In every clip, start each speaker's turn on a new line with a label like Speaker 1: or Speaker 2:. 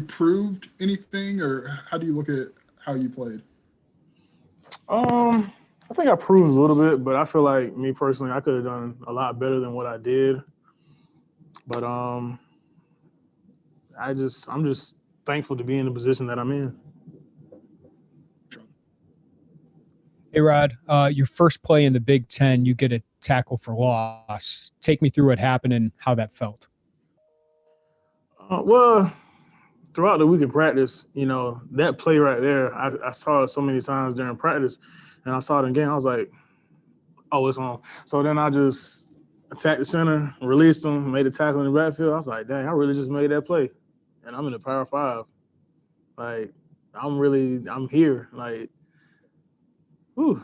Speaker 1: improved anything, or how do you look at how you played?
Speaker 2: I think I proved a little bit, but I feel like me personally, I could have done a lot better than what I did. But I'm just thankful to be in the position that I'm in.
Speaker 3: Hey, Rod, your first play in the Big Ten, you get a tackle for loss. Take me through what happened and how that felt.
Speaker 2: Well, throughout the week of practice, that play right there, I saw it so many times during practice, and I saw it in game. I was like, oh, it's on. So then I just attacked the center, released him, made a tackle in the backfield. I was like, dang, I really just made that play. And I'm in the Power 5. Like, I'm here. Like, whew.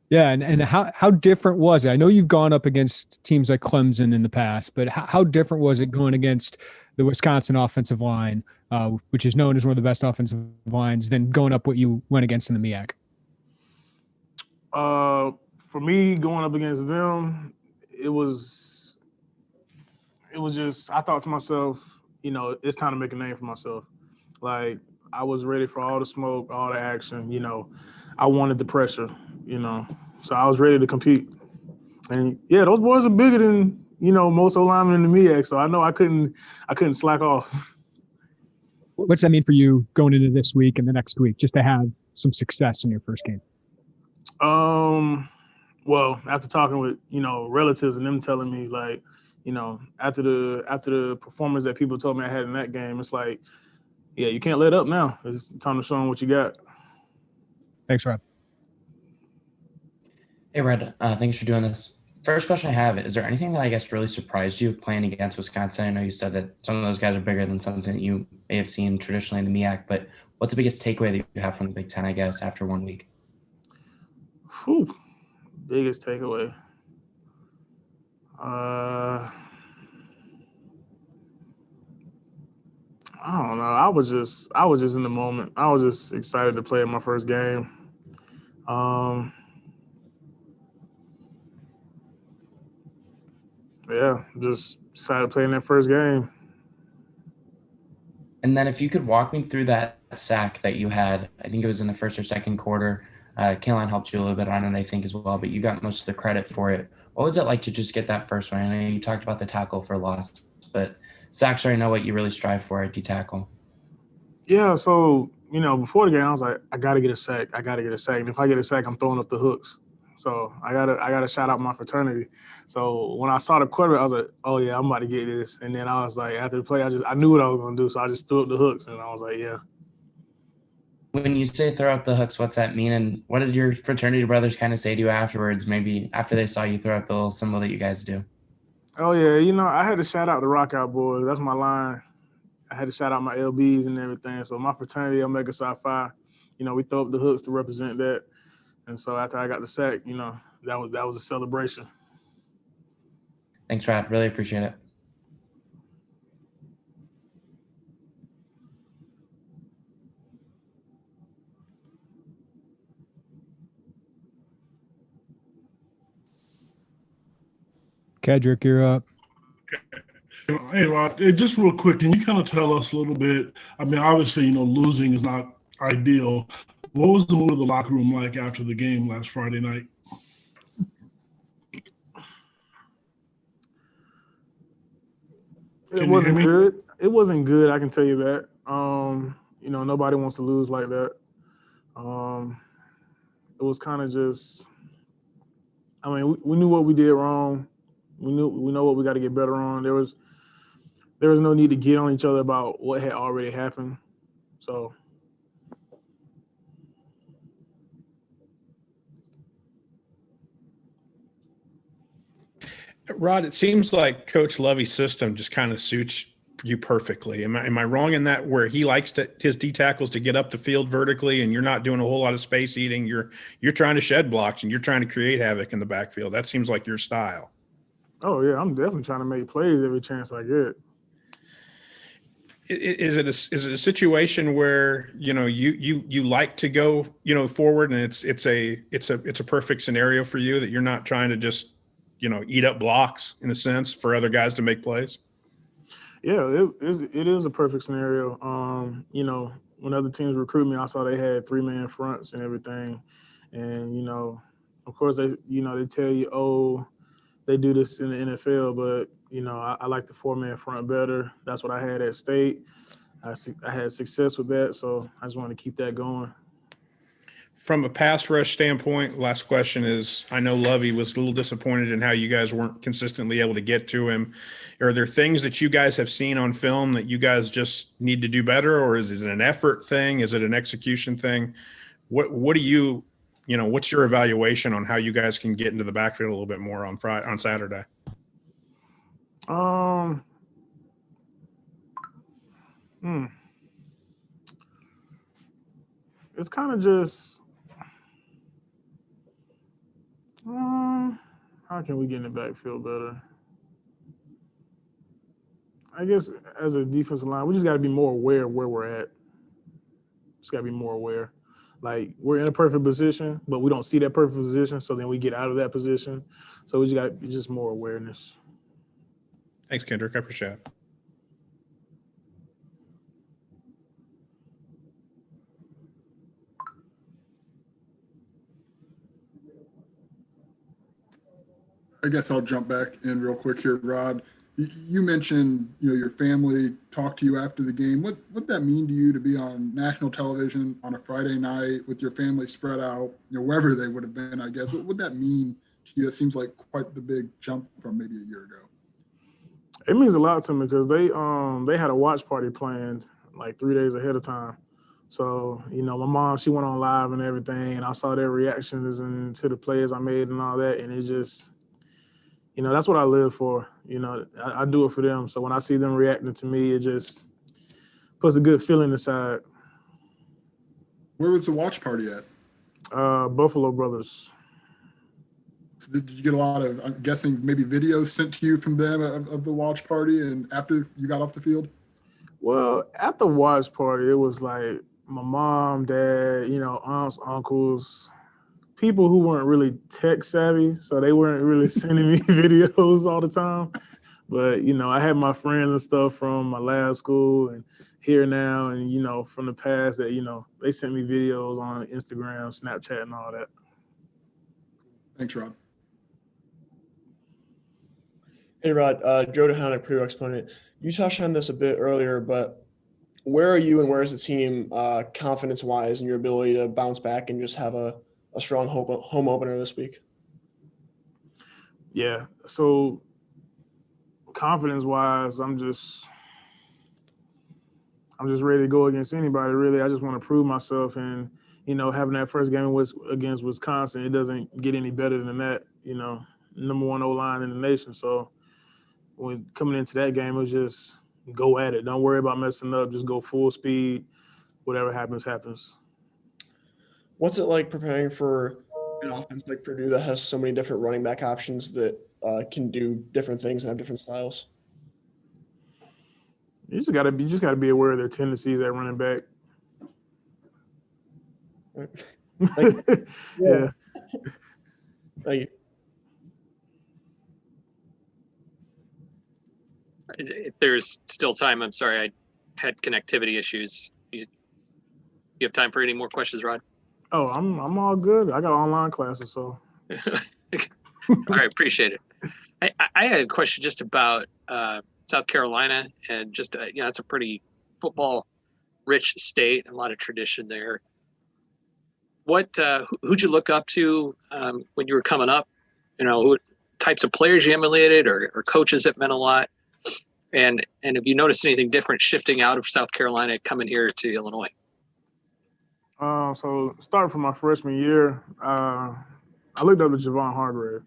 Speaker 3: Yeah, and how different was it? I know you've gone up against teams like Clemson in the past, but how different was it going against the Wisconsin offensive line, which is known as one of the best offensive lines, than going up what you went against in the MEAC?
Speaker 2: For me, going up against them, it was just, I thought to myself, it's time to make a name for myself. Like, I was ready for all the smoke, all the action, I wanted the pressure, so I was ready to compete. And yeah, those boys are bigger than, most O-linemen in the MEAC, so I know I couldn't slack off.
Speaker 3: What's that mean for you going into this week and the next week, just to have some success in your first game?
Speaker 2: Well, after talking with, relatives and them telling me, like, after the performance that people told me I had in that game, it's like, yeah, you can't let up now. It's time to show them what you got.
Speaker 3: Thanks, Rob.
Speaker 4: Hey, Red. Thanks for doing this. First question I have, is there anything that I guess really surprised you playing against Wisconsin? I know you said that some of those guys are bigger than something that you may have seen traditionally in the MEAC, but what's the biggest takeaway that you have from the Big Ten, I guess, after 1 week?
Speaker 2: Whew. Biggest takeaway. I don't know. I was just in the moment. I was just excited to play in my first game. Yeah, just excited to play in that first game.
Speaker 4: And then if you could walk me through that sack that you had, I think it was in the first or second quarter. Kaelan helped you a little bit on it, I think, as well, but you got most of the credit for it. What was it like to just get that first one? I know you talked about the tackle for loss, but sacks are, I know, what you really strive for at D-tackle.
Speaker 2: Yeah, so, before the game, I was like, I got to get a sack. And if I get a sack, I'm throwing up the hooks. So I gotta shout out my fraternity. So when I saw the quarterback, I was like, oh yeah, I'm about to get this. And then I was like, after the play, I knew what I was gonna do. So I just threw up the hooks, and I was like, yeah.
Speaker 4: When you say throw up the hooks, what's that mean? And what did your fraternity brothers kind of say to you afterwards, maybe after they saw you throw up the little symbol that you guys do?
Speaker 2: Oh yeah, I had to shout out the Rock Out Boys. That's my line. I had to shout out my LBs and everything. So my fraternity, Omega Psi Phi, we throw up the hooks to represent that. And so after I got the sack, that was a celebration.
Speaker 4: Thanks, Rod. Really appreciate it.
Speaker 3: Kedrick, you're up.
Speaker 5: Hey, Rod, just real quick, can you kind of tell us a little bit? I mean, obviously, losing is not ideal. What was the mood of the locker room like after the game last Friday night?
Speaker 2: It wasn't good. It wasn't good, I can tell you that. Nobody wants to lose like that. It was kind of just, we knew what we did wrong. We know what we got to get better on. There was no need to get on each other about what had already happened. So.
Speaker 6: Rod, it seems like Coach Lovey's system just kind of suits you perfectly. Am I wrong in that, where he likes his D tackles to get up the field vertically, and you're not doing a whole lot of space eating? You're trying to shed blocks and you're trying to create havoc in the backfield. That seems like your style.
Speaker 2: Oh yeah, I'm definitely trying to make plays every chance I get.
Speaker 6: Is it a situation where you like to go forward, and it's a perfect scenario for you that you're not trying to just eat up blocks in a sense for other guys to make plays?
Speaker 2: Yeah, it is a perfect scenario. You know, when other teams recruit me, I saw they had 3-man fronts and everything, and you know, of course they tell you, oh, they do this in the NFL, but you know, I like the 4-man front better. That's what I had at State. I had success with that, so I just want to keep that going.
Speaker 6: From a pass rush standpoint, last question is, I know Lovey was a little disappointed in how you guys weren't consistently able to get to him. Are there things that you guys have seen on film that you guys just need to do better, or is it an effort thing? Is it an execution thing? What do you know, what's your evaluation on how you guys can get into the backfield a little bit more on Saturday?
Speaker 2: It's kind of just how can we get in the backfield better? I guess as a defensive line, we just got to be more aware of where we're at. Just got to be more aware. Like, we're in a perfect position, but we don't see that perfect position, so then we get out of that position. So we just got just more awareness.
Speaker 6: Thanks, Kendrick. I appreciate it.
Speaker 1: I guess I'll jump back in real quick here, Rod. You mentioned, your family talked to you after the game. What that mean to you to be on national television on a Friday night with your family spread out, wherever they would have been, I guess? What would that mean to you? It seems like quite the big jump from maybe a year ago.
Speaker 2: It means a lot to me because they had a watch party planned like 3 days ahead of time. So, my mom, she went on live and everything, and I saw their reactions and to the plays I made and all that, and it just, that's what I live for. I do it for them. So when I see them reacting to me, it just puts a good feeling inside.
Speaker 1: Where was the watch party at?
Speaker 2: Buffalo Brothers.
Speaker 1: So did you get a lot of, I'm guessing, maybe videos sent to you from them of the watch party and after you got off the field?
Speaker 2: Well, at the watch party, it was like my mom, dad, aunts, uncles, people who weren't really tech savvy, so they weren't really sending me videos all the time. But, I had my friends and stuff from my last school and here now and, from the past that, they sent me videos on Instagram, Snapchat, and all that.
Speaker 1: Thanks, Rob.
Speaker 7: Hey, Rod, Joe DeHaan at Purdue exponent. You touched on this a bit earlier, but where are you and where is the team confidence-wise in your ability to bounce back and just have a strong home opener this week?
Speaker 2: Yeah, so confidence-wise, I'm just ready to go against anybody, really. I just want to prove myself, and, having that first game against Wisconsin, it doesn't get any better than that, number one O-line in the nation. So when coming into that game, it was just go at it. Don't worry about messing up. Just go full speed. Whatever happens, happens.
Speaker 7: What's it like preparing for an offense like Purdue that has so many different running back options that can do different things and have different styles?
Speaker 2: You just gotta be aware of their tendencies at running back. Yeah.
Speaker 7: Thank you.
Speaker 8: If there's still time, I'm sorry, I had connectivity issues. You have time for any more questions, Rod?
Speaker 2: Oh, I'm all good. I got online classes, so.
Speaker 8: All right, appreciate it. I had a question just about South Carolina, and just it's a pretty football-rich state, a lot of tradition there. Who'd you look up to when you were coming up? What types of players you emulated, or coaches that meant a lot? And have you noticed anything different shifting out of South Carolina coming here to Illinois?
Speaker 2: So starting from my freshman year, I looked up to Javon Hargrave.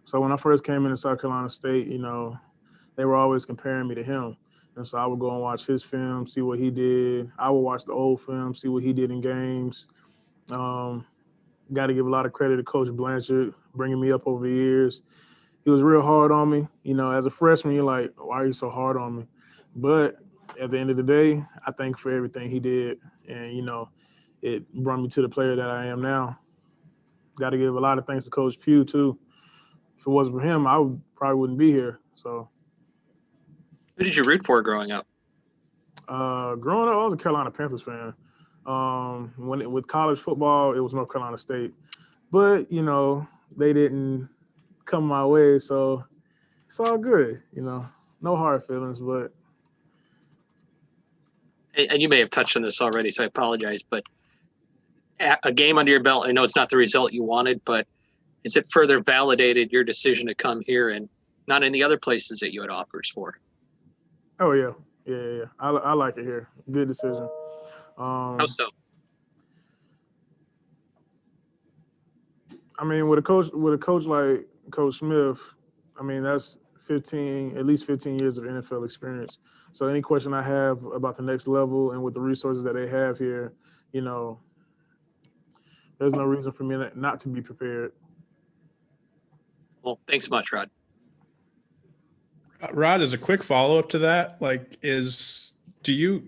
Speaker 2: So when I first came into South Carolina State, they were always comparing me to him. And so I would go and watch his film, see what he did. I would watch the old film, see what he did in games. Got to give a lot of credit to Coach Blanchard, bringing me up over the years. He was real hard on me. As a freshman, you're like, why are you so hard on me? But at the end of the day, I thank for everything he did. And, it brought me to the player that I am now. Got to give a lot of thanks to Coach Pugh, too. If it wasn't for him, probably wouldn't be here. So.
Speaker 8: Who did you root for growing up?
Speaker 2: Growing up, I was a Carolina Panthers fan. With college football, it was North Carolina State, but they didn't come my way, so it's all good. No hard feelings, but.
Speaker 8: And you may have touched on this already, so I apologize, but a game under your belt, I know it's not the result you wanted, but has it further validated your decision to come here and not any other places that you had offers for?
Speaker 2: Oh, yeah. Yeah. I like it here. Good decision.
Speaker 8: How so?
Speaker 2: I mean, with a coach like Coach Smith, I mean, that's at least 15 years of NFL experience. So any question I have about the next level and with the resources that they have here, there's no reason for me not to be prepared.
Speaker 8: Well, thanks much, Rod.
Speaker 6: Rod, as a quick follow-up to that, do you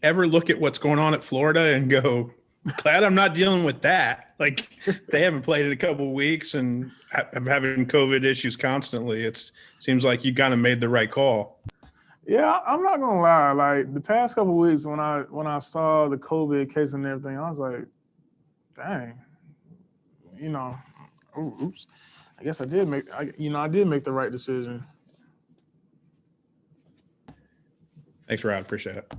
Speaker 6: ever look at what's going on at Florida and go, glad I'm not dealing with that? Like, they haven't played in a couple of weeks and I'm having COVID issues constantly. It seems like you kind of made the right call.
Speaker 2: Yeah, I'm not gonna lie. Like the past couple of weeks, when I saw the COVID case and everything, I was like, dang, oops. I guess I did make the right decision.
Speaker 6: Thanks, Rod. Appreciate it.